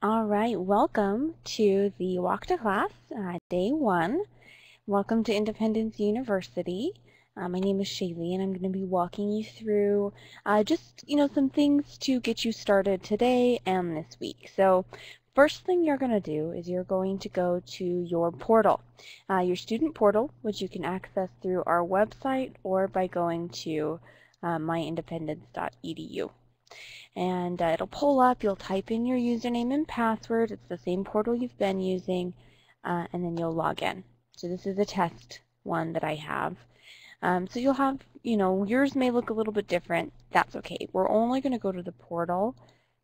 All right, welcome to the Walk to Class, Day 1. Welcome to Independence University. My name is Shaylee, and I'm going to be walking you through some things to get you started today and this week. So first thing you're going to do is you're going to go to your portal, your student portal, which you can access through our website or by going to myindependence.edu. And it'll pull up, you'll type in your username and password, it's the same portal you've been using, and then you'll log in. So this is a test one that I have. So you'll have, yours may look a little bit different, that's okay. We're only going to go to the portal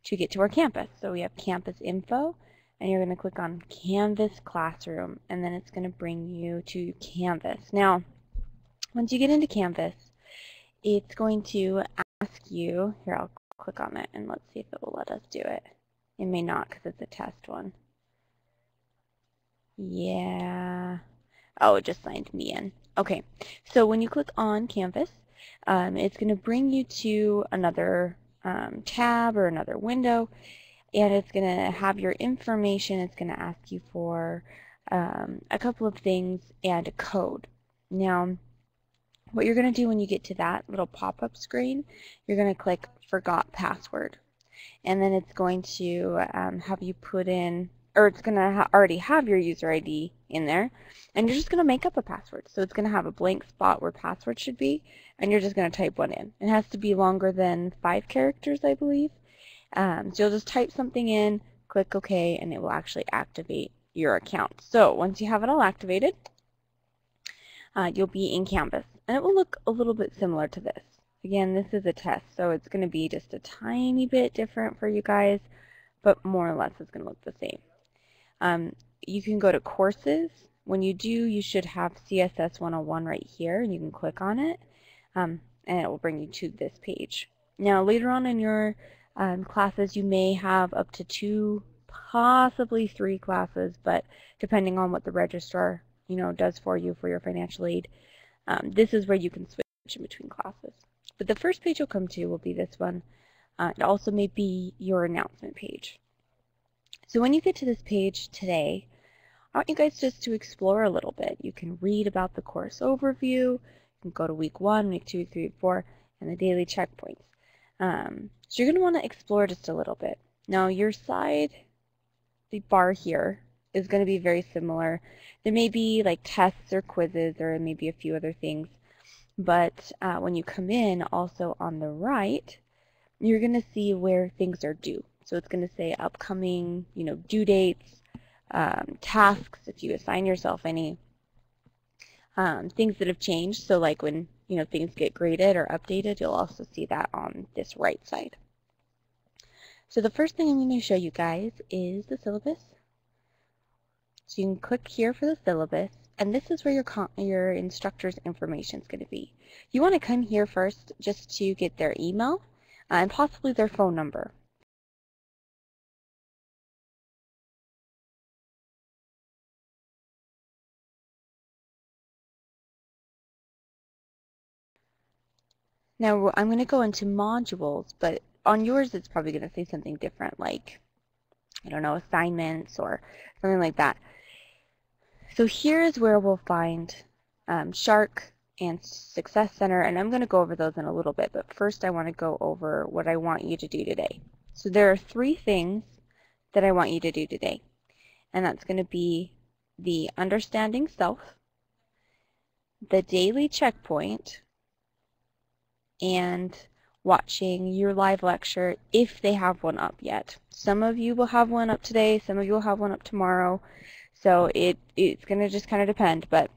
to get to our campus. So we have campus info, and you're going to click on Canvas Classroom, and then it's going to bring you to Canvas. Now, once you get into Canvas, it's going to ask you, here I'll click on it and let's see if it will let us do it. It may not because it's a test one. Yeah. Oh, it just signed me in. Okay, so when you click on Canvas, it's going to bring you to another tab or another window, and it's going to have your information. It's going to ask you for a couple of things and a code. Now, what you're going to do when you get to that little pop-up screen, you're going to click Forgot Password. And then it's going to have you put in, or it's going to already have your user ID in there, and you're just going to make up a password. So it's going to have a blank spot where password should be, and you're just going to type one in. It has to be longer than 5 characters, I believe. So you'll just type something in, click OK, and it will actually activate your account. So once you have it all activated, you'll be in Canvas, and it will look a little bit similar to this. Again, this is a test, so it's going to be just a tiny bit different for you guys, but more or less it's going to look the same. You can go to courses. When you do, you should have CSS101 right here, and you can click on it, and it will bring you to this page. Now, later on in your classes, you may have up to 2, possibly 3 classes, but depending on what the registrar does for you for your financial aid, this is where you can switch in between classes. But the first page you'll come to will be this one. It also may be your announcement page. So when you get to this page today, I want you guys just to explore a little bit. You can read about the course overview, you can go to week 1, week 2, week 3, week 4, and the daily checkpoints. So you're going to want to explore just a little bit. Now your side, the bar here, is going to be very similar. There may be like tests or quizzes, or maybe a few other things, but when you come in, also on the right, you're going to see where things are due. So it's going to say upcoming, due dates, tasks, if you assign yourself any, things that have changed. So like when things get graded or updated, you'll also see that on this right side. So the first thing I'm going to show you guys is the syllabus. So you can click here for the syllabus, and this is where your instructor's information is going to be. You want to come here first just to get their email and possibly their phone number. Now I'm going to go into modules, but on yours it's probably going to say something different, like, I don't know, assignments or something like that. So here is where we'll find Shark and Success Center, and I'm going to go over those in a little bit, but first I want to go over what I want you to do today. So there are 3 things that I want you to do today, and that's going to be the Understanding Self, the daily checkpoint, and watching your live lecture if they have one up yet. Some of you will have one up today, some of you will have one up tomorrow, so it's going to just kind of depend, but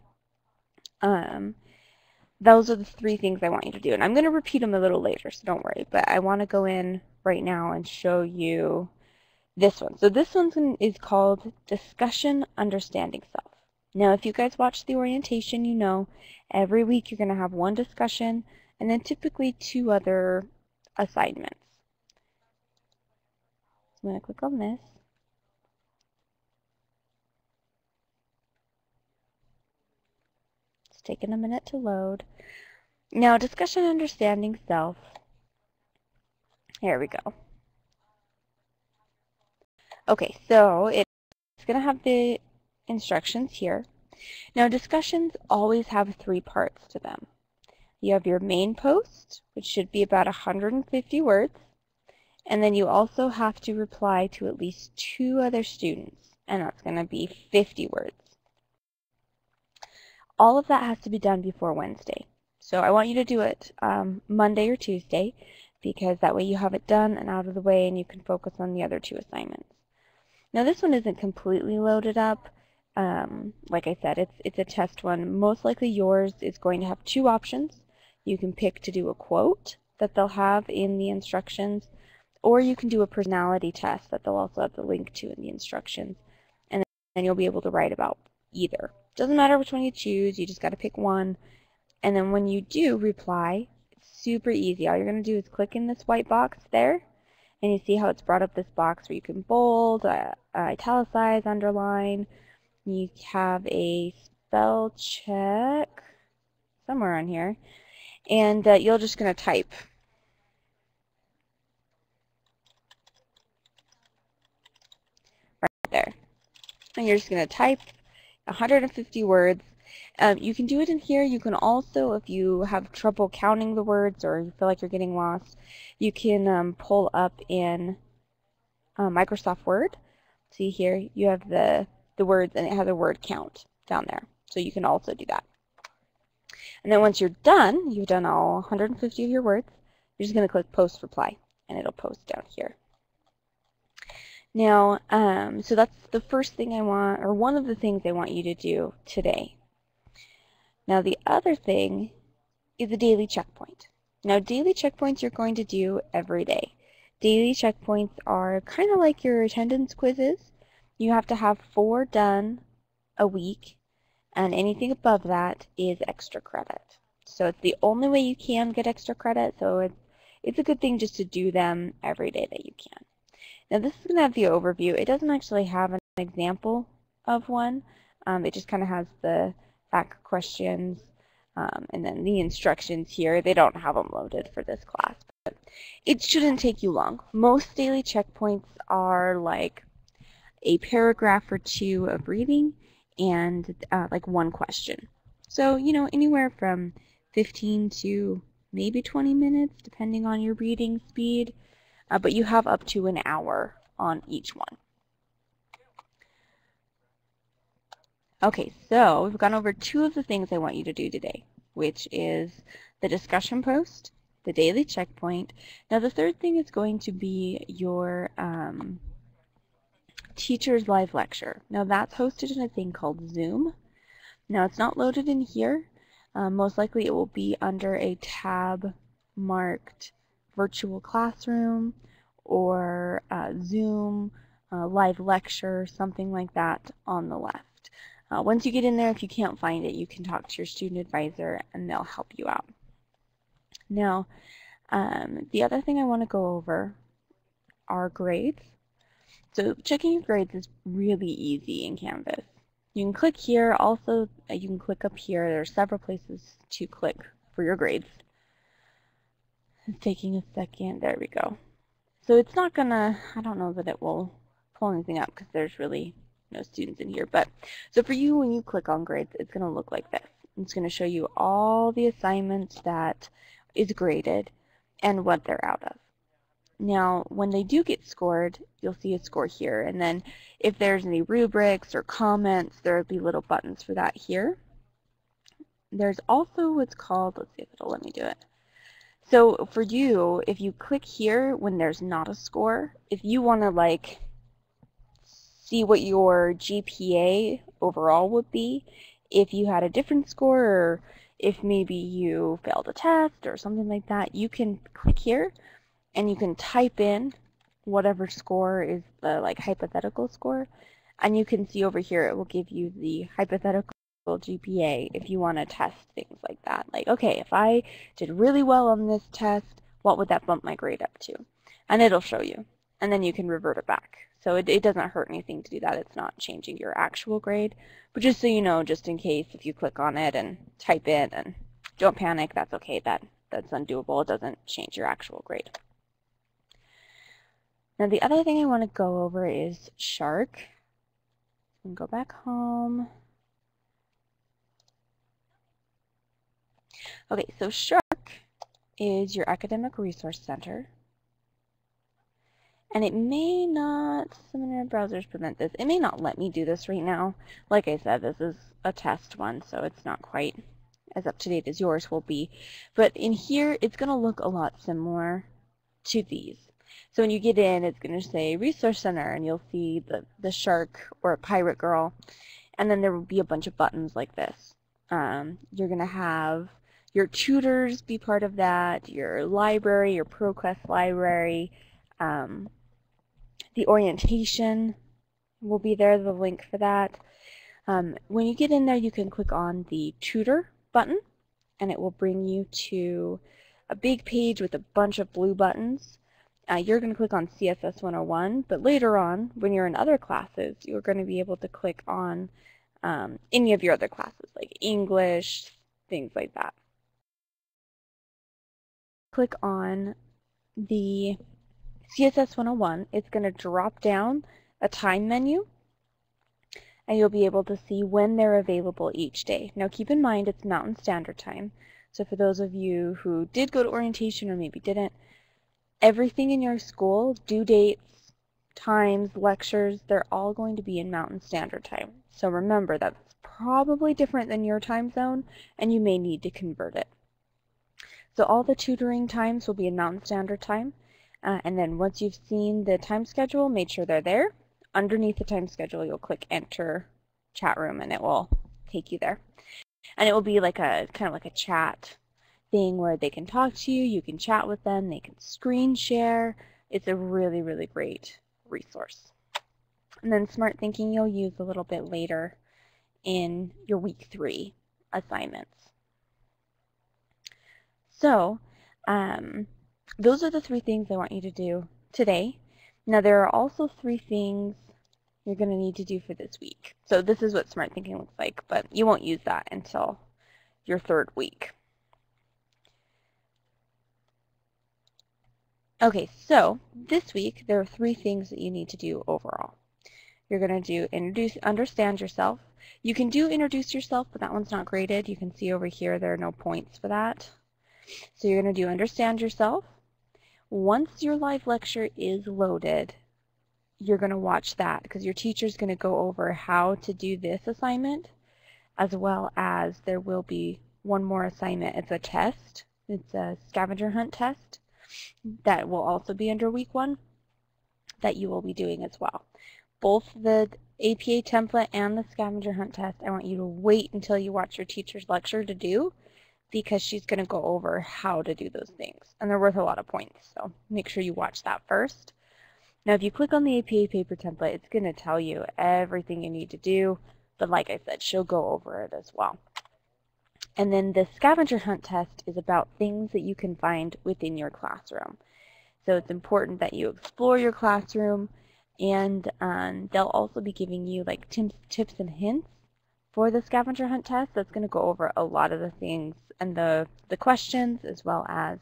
those are the 3 things I want you to do, and I'm going to repeat them a little later, so don't worry, but I want to go in right now and show you this one. So this one is called Discussion Understanding Self. Now, if you guys watch the orientation, you know every week you're going to have one discussion and then typically 2 other assignments. So I'm going to click on this. It's taking a minute to load. Now, Discussion Understanding Self. Here we go. Okay, so it's going to have the instructions here. Now discussions always have 3 parts to them. You have your main post, which should be about 150 words, and then you also have to reply to at least 2 other students, and that's going to be 50 words. All of that has to be done before Wednesday. So I want you to do it Monday or Tuesday, because that way you have it done and out of the way and you can focus on the other 2 assignments. Now this one isn't completely loaded up. Like I said, it's a test one. Most likely yours is going to have 2 options. You can pick to do a quote that they'll have in the instructions, or you can do a personality test that they'll also have the link to in the instructions, and then you'll be able to write about either. Doesn't matter which one you choose, you just got to pick one. And then when you do reply, it's super easy. All you're going to do is click in this white box there, and you see how it's brought up this box where you can bold, italicize, underline. You have a spell check somewhere on here, and you're just going to type. Right there. And you're just going to type 150 words. You can do it in here. You can also, if you have trouble counting the words or you feel like you're getting lost, you can pull up in Microsoft Word. See here, you have the words and it has a word count down there. So you can also do that. And then once you're done, you've done all 150 of your words, you're just going to click Post Reply, and it'll post down here. Now, so that's the first thing I want, or one of the things I want you to do today. Now the other thing is a daily checkpoint. Now daily checkpoints you're going to do every day. Daily checkpoints are kind of like your attendance quizzes. You have to have 4 done a week, and anything above that is extra credit. So it's the only way you can get extra credit, so it's a good thing just to do them every day that you can. Now this is going to have the overview. It doesn't actually have an example of one. It just kind of has the back questions and then the instructions here. They don't have them loaded for this class, but it shouldn't take you long. Most daily checkpoints are like a paragraph or 2 of reading and like 1 question. So, you know, anywhere from 15 to maybe 20 minutes, depending on your reading speed, but you have up to an hour on each one. Okay, so we've gone over 2 of the things I want you to do today, which is the discussion post, the daily checkpoint. Now the third thing is going to be your teacher's live lecture. Now that's hosted in a thing called Zoom. Now it's not loaded in here. Most likely it will be under a tab marked virtual classroom or Zoom live lecture, something like that on the left. Once you get in there, if you can't find it, you can talk to your student advisor and they'll help you out. Now, the other thing I want to go over are grades. So checking your grades is really easy in Canvas. You can click here. Also, you can click up here. There are several places to click for your grades. It's taking a second. There we go. So it's not gonna, I don't know that it will pull anything up because there's really no students in here. But so for you, when you click on grades, it's gonna look like this. It's gonna show you all the assignments that is graded and what they're out of. Now, when they do get scored, you'll see a score here. And then if there's any rubrics or comments, there'll be little buttons for that here. There's also what's called, let's see if it'll let me do it. So for you, if you click here when there's not a score, if you want to like see what your GPA overall would be, if you had a different score or if maybe you failed a test or something like that, you can click here and you can type in whatever score is the like hypothetical score, and you can see over here it will give you the hypothetical GPA if you want to test things like that. Like, okay, if I did really well on this test, what would that bump my grade up to? And it'll show you, and then you can revert it back. So it doesn't hurt anything to do that. It's not changing your actual grade, but just so you know, just in case if you click on it and type it, and don't panic, that's okay. That's undoable. It doesn't change your actual grade. Now the other thing I want to go over is Shark. And go back home. Okay, so Shark is your academic resource center. And it may not, some internet browsers prevent this. It may not let me do this right now. Like I said, this is a test one, so it's not quite as up to date as yours will be. But in here, it's going to look a lot similar to these. So when you get in, it's going to say Resource Center, and you'll see the shark or a pirate girl. And then there will be a bunch of buttons like this. You're going to have your tutors be part of that, your library, your ProQuest library, the orientation will be there, the link for that. When you get in there, you can click on the tutor button, and it will bring you to a big page with a bunch of blue buttons. You're going to click on CSS101, but later on, when you're in other classes, you're going to be able to click on any of your other classes, like English, things like that. Click on the CSS101, it's going to drop down a time menu, and you'll be able to see when they're available each day. Now keep in mind it's Mountain Standard Time, so for those of you who did go to orientation or maybe didn't, everything in your school, due dates, times, lectures, they're all going to be in Mountain Standard Time. So remember, that's probably different than your time zone, and you may need to convert it. So all the tutoring times will be in Mountain Standard Time. And then once you've seen the time schedule, make sure they're there. Underneath the time schedule, you'll click Enter Chat Room, and it will take you there. And it will be like a kind of like a chat thing where they can talk to you, you can chat with them, they can screen share. It's a really, really great resource. And then Smart Thinking you'll use a little bit later in your week 3 assignments. So, those are the 3 things I want you to do today. Now there are also 3 things you're going to need to do for this week. So this is what Smart Thinking looks like, but you won't use that until your 3rd week. Okay, so this week there are 3 things that you need to do overall. You're going to do understand yourself. You can do introduce yourself, but that one's not graded. You can see over here there are no points for that. So you're going to do understand yourself. Once your live lecture is loaded, you're going to watch that because your teacher's going to go over how to do this assignment, as well as there will be one more assignment. It's a test. It's a scavenger hunt test that will also be under week 1 that you will be doing as well. Both the APA template and the scavenger hunt test, I want you to wait until you watch your teacher's lecture to do, because she's going to go over how to do those things. And they're worth a lot of points, so make sure you watch that first. Now if you click on the APA paper template, it's going to tell you everything you need to do, but like I said, she'll go over it as well. And then the scavenger hunt test is about things that you can find within your classroom. So it's important that you explore your classroom, and they'll also be giving you like tips and hints for the scavenger hunt test. That's going to go over a lot of the things and the questions, as well as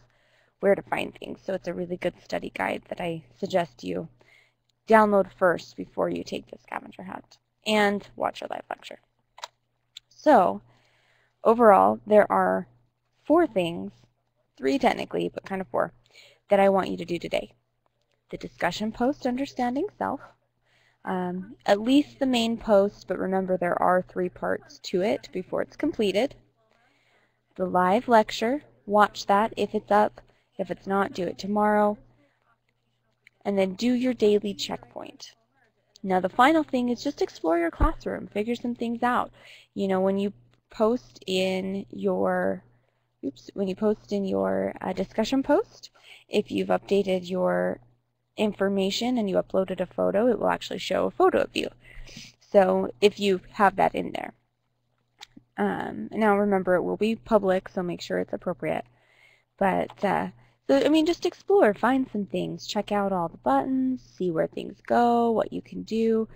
where to find things. So it's a really good study guide that I suggest you download first before you take the scavenger hunt and watch your live lecture. So overall, there are 4 things, 3 technically, but kind of 4, that I want you to do today. The discussion post, Understanding Self, at least the main post, but remember there are 3 parts to it before it's completed. The live lecture, watch that if it's up. If it's not, do it tomorrow. And then do your daily checkpoint. Now the final thing is just explore your classroom, figure some things out. You know, when you post in your discussion post, if you've updated your information and you uploaded a photo, it will actually show a photo of you. So if you have that in there. Now remember, it will be public, so make sure it's appropriate. But, so, I mean, just explore, find some things, check out all the buttons, see where things go, what you can do.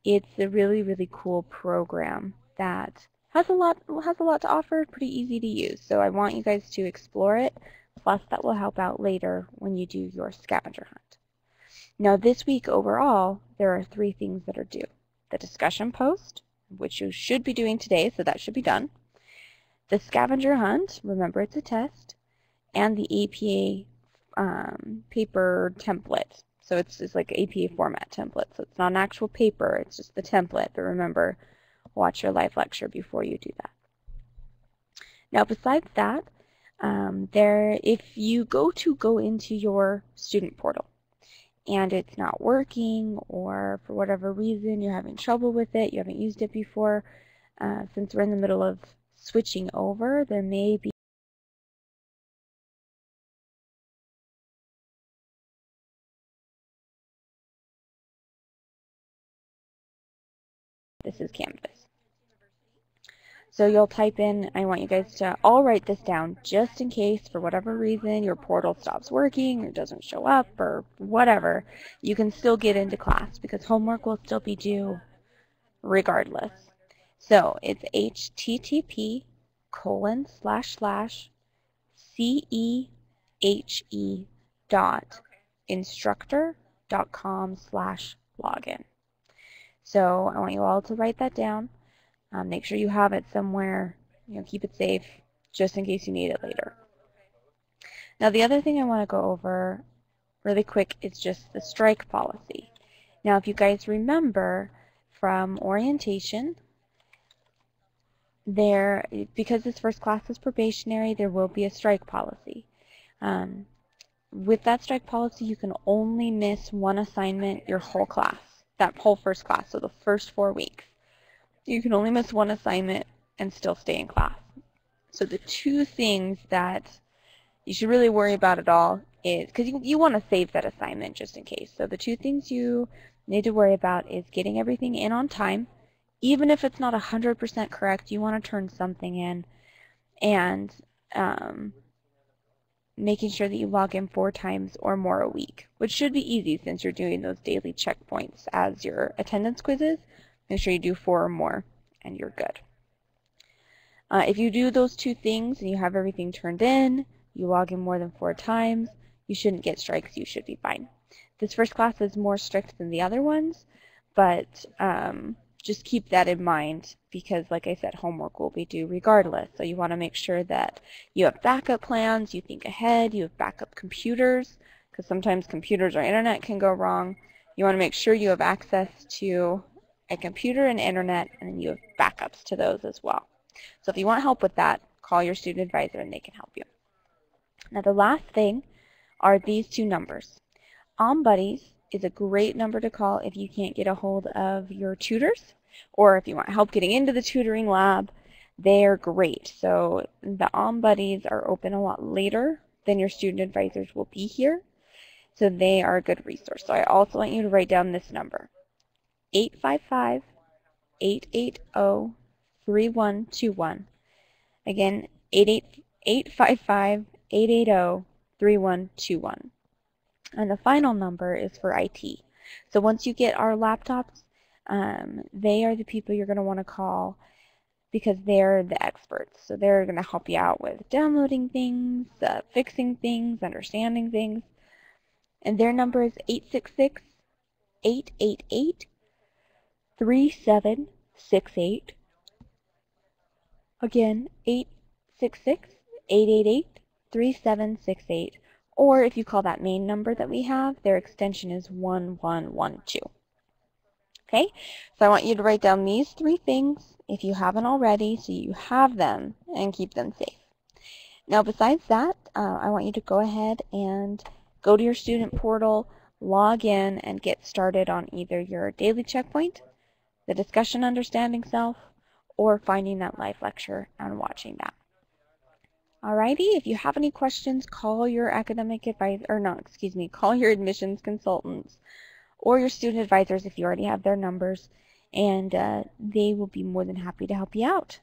It's a really, really cool program that has a lot to offer, pretty easy to use. So I want you guys to explore it, plus that will help out later when you do your scavenger hunt. Now this week overall, there are 3 things that are due. The discussion post, which you should be doing today, so that should be done. The scavenger hunt, remember it's a test, and the APA paper template. So it's like APA format template. So it's not an actual paper, it's just the template. But remember, watch your live lecture before you do that. Now besides that, if you go into your student portal and it's not working, or for whatever reason you're having trouble with it, you haven't used it before, since we're in the middle of switching over, there may be this is Canvas. So you'll type in, I want you guys to all write this down just in case for whatever reason your portal stops working or doesn't show up or whatever, you can still get into class because homework will still be due regardless. So it's http://cehe.instructor.com/login. So I want you all to write that down. Make sure you have it somewhere, keep it safe just in case you need it later. Now the other thing I want to go over really quick is just the strike policy. Now if you guys remember from orientation, because this first class is probationary, there will be a strike policy. With that strike policy, you can only miss one assignment your whole class, that whole first class, so the first 4 weeks. You can only miss one assignment and still stay in class. So the 2 things that you should really worry about at all is, because you want to save that assignment just in case. So the 2 things you need to worry about is getting everything in on time. Even if it's not 100% correct, you want to turn something in, and making sure that you log in 4 times or more a week, which should be easy since you're doing those daily checkpoints as your attendance quizzes. Make sure you do 4 or more, and you're good. If you do those 2 things and you have everything turned in, you log in more than 4 times, you shouldn't get strikes, you should be fine. This first class is more strict than the other ones, but just keep that in mind because, like I said, homework will be due regardless. So you want to make sure that you have backup plans, you think ahead, you have backup computers, because sometimes computers or internet can go wrong. You want to make sure you have access to a computer and internet, and then you have backups to those as well. So if you want help with that, call your student advisor and they can help you. Now the last thing are these 2 numbers. OnBuddies is a great number to call if you can't get a hold of your tutors, or if you want help getting into the tutoring lab. They're great. So the OnBuddies are open a lot later than your student advisors will be here, so they are a good resource. So I also want you to write down this number, 855-880-3121. Again, 855-880-3121. And the final number is for IT. So once you get our laptops, they are the people you're going to want to call because they're the experts. So they're going to help you out with downloading things, fixing things, understanding things. And their number is 866-888-3768. Again, 866-888-3768. Or if you call that main number that we have, their extension is 1112. Okay, so I want you to write down these 3 things if you haven't already, so you have them and keep them safe. Now besides that, I want you to go ahead and go to your student portal, log in, and get started on either your daily checkpoint, the discussion understanding self, or finding that live lecture and watching that. Alrighty, if you have any questions, call your academic advisor, or no, excuse me, call your admissions consultants or your student advisors if you already have their numbers, and they will be more than happy to help you out.